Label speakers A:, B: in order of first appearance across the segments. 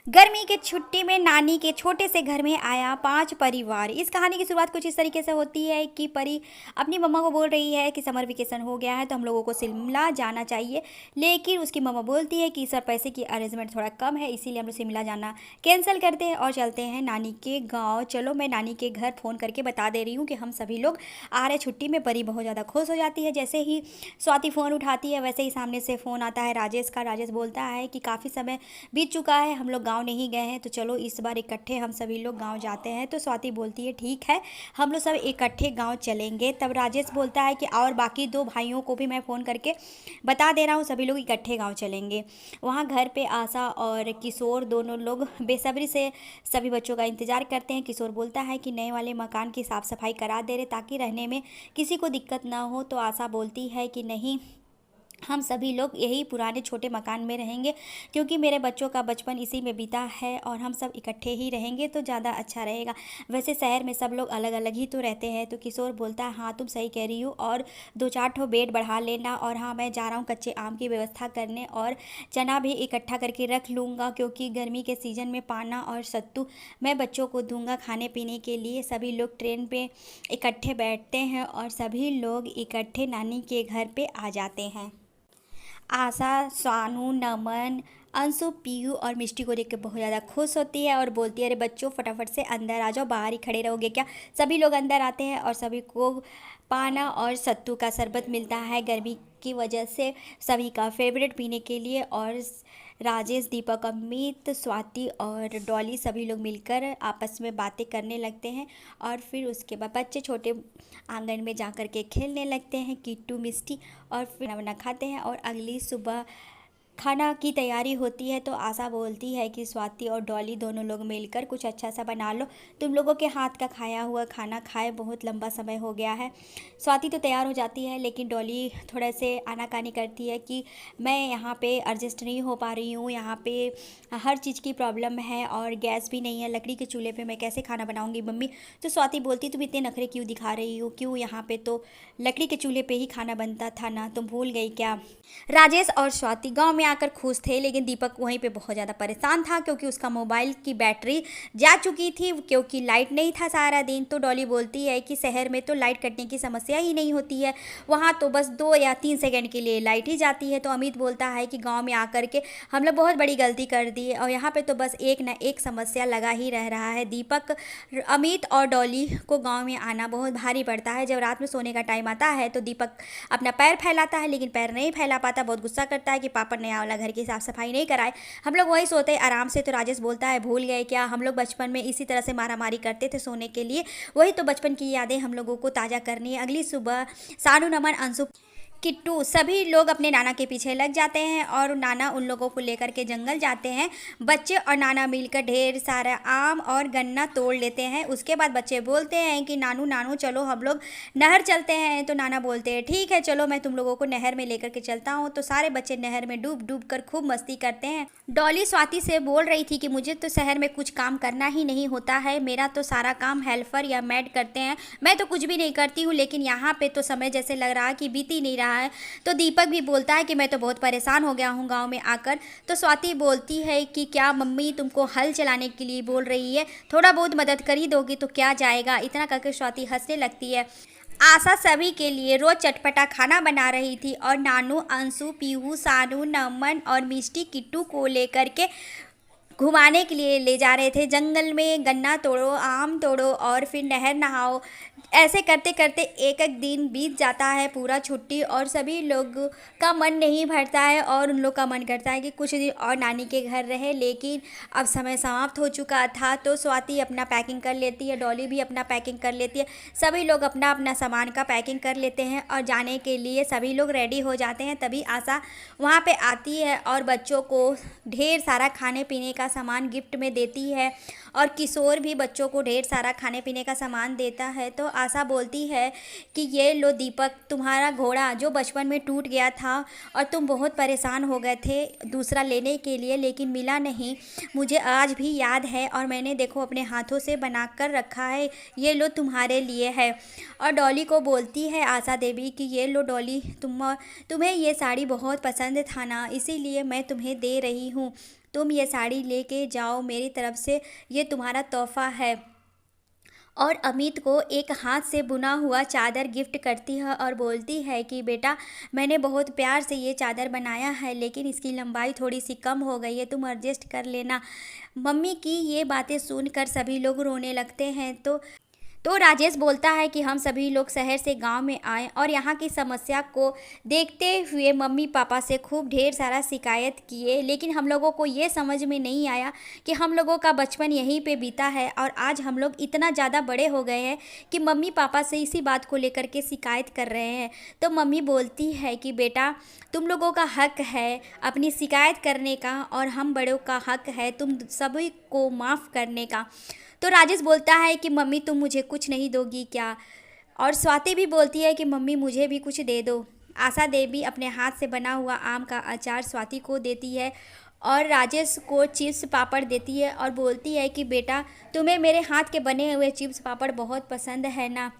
A: गर्मी की छुट्टी में नानी के छोटे से घर में आया 5 परिवार। इस कहानी की शुरुआत कुछ इस तरीके से होती है कि परी अपनी मम्मा को बोल रही है कि समर वेकेशन हो गया है तो हम लोगों को शिमला जाना चाहिए। लेकिन उसकी मम्मा बोलती है कि सर पैसे की अरेंजमेंट थोड़ा कम है, इसीलिए हम लोग शिमला जाना कैंसिल करते हैं और चलते हैं नानी के गाँव। चलो मैं नानी के घर फ़ोन करके बता दे रही हूँ कि हम सभी लोग आ रहे छुट्टी में। परी बहुत ज़्यादा खुश हो जाती है। जैसे ही स्वाति फ़ोन उठाती है वैसे ही सामने से फ़ोन आता है राजेश का। राजेश बोलता है कि काफ़ी समय बीत चुका है, हम लोग गांव नहीं गए हैं, तो चलो इस बार इकट्ठे हम सभी लोग गांव जाते हैं। तो स्वाति बोलती है ठीक है, हम लोग सब इकट्ठे गांव चलेंगे। तब राजेश बोलता है कि और बाकी 2 भाइयों को भी मैं फ़ोन करके बता दे रहा हूँ, सभी लोग इकट्ठे गांव चलेंगे। वहाँ घर पे आशा और किशोर दोनों लोग बेसब्री से सभी बच्चों का इंतज़ार करते हैं। किशोर बोलता है कि नए वाले मकान की साफ़ सफाई करा दे रहे ताकि रहने में किसी को दिक्कत ना हो। तो आशा बोलती है कि नहीं, हम सभी लोग यही पुराने छोटे मकान में रहेंगे क्योंकि मेरे बच्चों का बचपन इसी में बीता है और हम सब इकट्ठे ही रहेंगे तो ज़्यादा अच्छा रहेगा। वैसे शहर में सब लोग अलग अलग ही तो रहते हैं। तो किशोर बोलता है हाँ तुम सही कह रही हो, और 2-4 ठो बेड बढ़ा लेना। और हाँ मैं जा रहा हूँ कच्चे आम की व्यवस्था करने और चना भी इकट्ठा करके रख लूँगा क्योंकि गर्मी के सीज़न में पाना और सत्तू मैं बच्चों को दूंगा खाने पीने के लिए। सभी लोग ट्रेन पे इकट्ठे बैठते हैं और सभी लोग इकट्ठे नानी के घर पे आ जाते हैं। आशा, सानू, नमन, अंशु, पीयू और मिष्टी को देख के बहुत ज़्यादा खुश होती है और बोलती है अरे बच्चों फटाफट से अंदर आ जाओ, बाहर ही खड़े रहोगे क्या। सभी लोग अंदर आते हैं और सभी को पाना और सत्तू का शरबत मिलता है गर्मी की वजह से, सभी का फेवरेट पीने के लिए। और राजेश, दीपक, अमित, स्वाति और डॉली सभी लोग मिलकर आपस में बातें करने लगते हैं। और फिर उसके बाद बच्चे छोटे आंगन में जा कर के खेलने लगते हैं, किट्टू मिष्टी, और फिर खाना वाना खाते हैं। और अगली सुबह खाना की तैयारी होती है। तो आशा बोलती है कि स्वाति और डॉली दोनों लोग मिलकर कुछ अच्छा सा बना लो, तुम लोगों के हाथ का खाया हुआ खाना खाए बहुत लंबा समय हो गया है। स्वाति तो तैयार हो जाती है लेकिन डॉली थोड़ा से आनाकानी करती है कि मैं यहाँ पे एडजस्ट नहीं हो पा रही हूँ, यहाँ पे हर चीज़ की प्रॉब्लम है और गैस भी नहीं है, लकड़ी के चूल्हे पे मैं कैसे खाना बनाऊँगी मम्मी। तो स्वाति बोलती तुम इतने नखरे क्यों दिखा रही हो, क्यों, यहाँ पे तो लकड़ी के चूल्हे पे ही खाना बनता था ना, तुम भूल गई क्या। राजेश और स्वाति गांव में आकर खुश थे लेकिन दीपक वहीं पे बहुत ज़्यादा परेशान था क्योंकि उसका मोबाइल की बैटरी जा चुकी थी क्योंकि लाइट नहीं था सारा दिन। तो डॉली बोलती है कि शहर में तो लाइट कटने की समस्या ही नहीं होती है, वहाँ तो बस 2 या 3 सेकंड के लिए लाइट ही जाती है। तो अमित बोलता है कि गाँव में आकर के हम लोग बहुत बड़ी गलती कर दी है और यहाँ पर तो बस एक न एक समस्या लगा ही रह रहा है। दीपक, अमित और डॉली को गाँव में आना बहुत भारी पड़ता है। जब रात में सोने का टाइम आता है तो दीपक अपना पैर फैलाता है लेकिन पैर नहीं फैला पाता, बहुत गुस्सा करता है कि पापा नया वाला घर की साफ सफाई नहीं कराए, हम लोग वही सोते हैं आराम से। तो राजेश बोलता है भूल गए क्या, हम लोग बचपन में इसी तरह से मारामारी करते थे सोने के लिए, वही तो बचपन की यादें हम लोगों को ताज़ा करनी है। अगली सुबह सानू, नमन, अंशु, किट्टू सभी लोग अपने नाना के पीछे लग जाते हैं और नाना उन लोगों को लेकर के जंगल जाते हैं। बच्चे और नाना मिलकर ढेर सारा आम और गन्ना तोड़ लेते हैं। उसके बाद बच्चे बोलते हैं कि नानू नानू चलो हम लोग नहर चलते हैं। तो नाना बोलते हैं ठीक है चलो मैं तुम लोगों को नहर में लेकर के चलता हूँ। तो सारे बच्चे नहर में डूब डूब कर खूब मस्ती करते हैं। डॉली स्वाति से बोल रही थी कि मुझे तो शहर में कुछ काम करना ही नहीं होता है, मेरा तो सारा काम हेल्पर या मैड करते हैं, मैं तो कुछ भी नहीं करती हूँ, लेकिन यहाँ पे तो समय जैसे लग रहा है कि बीत ही नहीं रहा है। तो दीपक भी बोलता है कि मैं तो बहुत परेशान हो गया हूँ गांव में आकर। तो स्वाति बोलती है कि क्या मम्मी तुमको हल चलाने के लिए बोल रही है, थोड़ा बहुत मदद कर ही दोगी तो क्या जाएगा। इतना करके स्वाति हंसने लगती है। आशा सभी के लिए रोज चटपटा खाना बना रही थी और नानू, अंशु, पीहू, सानू, नमन और मिष्टी किट्टू को लेकर के घुमाने के लिए ले जा रहे थे। जंगल में गन्ना तोड़ो, आम तोड़ो और फिर नहर नहाओ। ऐसे करते करते एक एक दिन बीत जाता है पूरा छुट्टी और सभी लोग का मन नहीं भरता है और उन लोग का मन करता है कि कुछ दिन और नानी के घर रहे। लेकिन अब समय समाप्त हो चुका था। तो स्वाति अपना पैकिंग कर लेती है, डॉली भी अपना पैकिंग कर लेती है, सभी लोग अपना अपना सामान का पैकिंग कर लेते हैं और जाने के लिए सभी लोग रेडी हो जाते हैं। तभी आशा वहाँ पे आती है और बच्चों को ढेर सारा खाने पीने का सामान गिफ्ट में देती है और किशोर भी बच्चों को ढेर सारा खाने पीने का सामान देता है। तो आशा बोलती है कि ये लो दीपक, तुम्हारा घोड़ा जो बचपन में टूट गया था और तुम बहुत परेशान हो गए थे दूसरा लेने के लिए, लेकिन मिला नहीं। मुझे आज भी याद है और मैंने देखो अपने हाथों से बना कर रखा है, ये लो तुम्हारे लिए है। और डॉली को बोलती है आशा देवी कि ये लो डॉली, तुम्हें ये साड़ी बहुत पसंद था ना, इसीलिए मैं तुम्हें दे रही हूँ। तुम ये साड़ी लेके जाओ, मेरी तरफ से ये तुम्हारा तोहफ़ा है। और अमित को एक हाथ से बुना हुआ चादर गिफ्ट करती है और बोलती है कि बेटा, मैंने बहुत प्यार से ये चादर बनाया है, लेकिन इसकी लंबाई थोड़ी सी कम हो गई है, तुम एडजस्ट कर लेना। मम्मी की ये बातें सुनकर सभी लोग रोने लगते हैं। तो राजेश बोलता है कि हम सभी लोग शहर से गांव में आए और यहाँ की समस्या को देखते हुए मम्मी पापा से खूब ढेर सारा शिकायत किए, लेकिन हम लोगों को ये समझ में नहीं आया कि हम लोगों का बचपन यहीं पे बीता है और आज हम लोग इतना ज़्यादा बड़े हो गए हैं कि मम्मी पापा से इसी बात को लेकर के शिकायत कर रहे हैं। तो मम्मी बोलती है कि बेटा, तुम लोगों का हक है अपनी शिकायत करने का और हम बड़ों का हक है तुम सभी को माफ़ करने का। तो राजेश बोलता है कि मम्मी तुम मुझे कुछ नहीं दोगी क्या? और स्वाति भी बोलती है कि मम्मी मुझे भी कुछ दे दो। आशा देवी अपने हाथ से बना हुआ आम का अचार स्वाति को देती है और राजेश को चिप्स पापड़ देती है और बोलती है कि बेटा, तुम्हें मेरे हाथ के बने हुए चिप्स पापड़ बहुत पसंद है ना,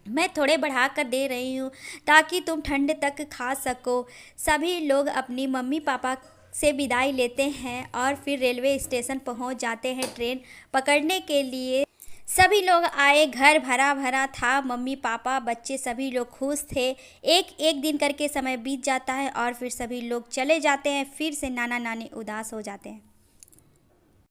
A: मैं थोड़े बढ़ा कर दे रही हूँ ताकि तुम ठंड तक खा सको। सभी लोग अपनी मम्मी पापा से विदाई लेते हैं और फिर रेलवे स्टेशन पहुंच जाते हैं ट्रेन पकड़ने के लिए। सभी लोग आए, घर भरा भरा था, मम्मी पापा बच्चे सभी लोग खुश थे। एक एक दिन करके समय बीत जाता है और फिर सभी लोग चले जाते हैं, फिर से नाना नानी उदास हो जाते हैं।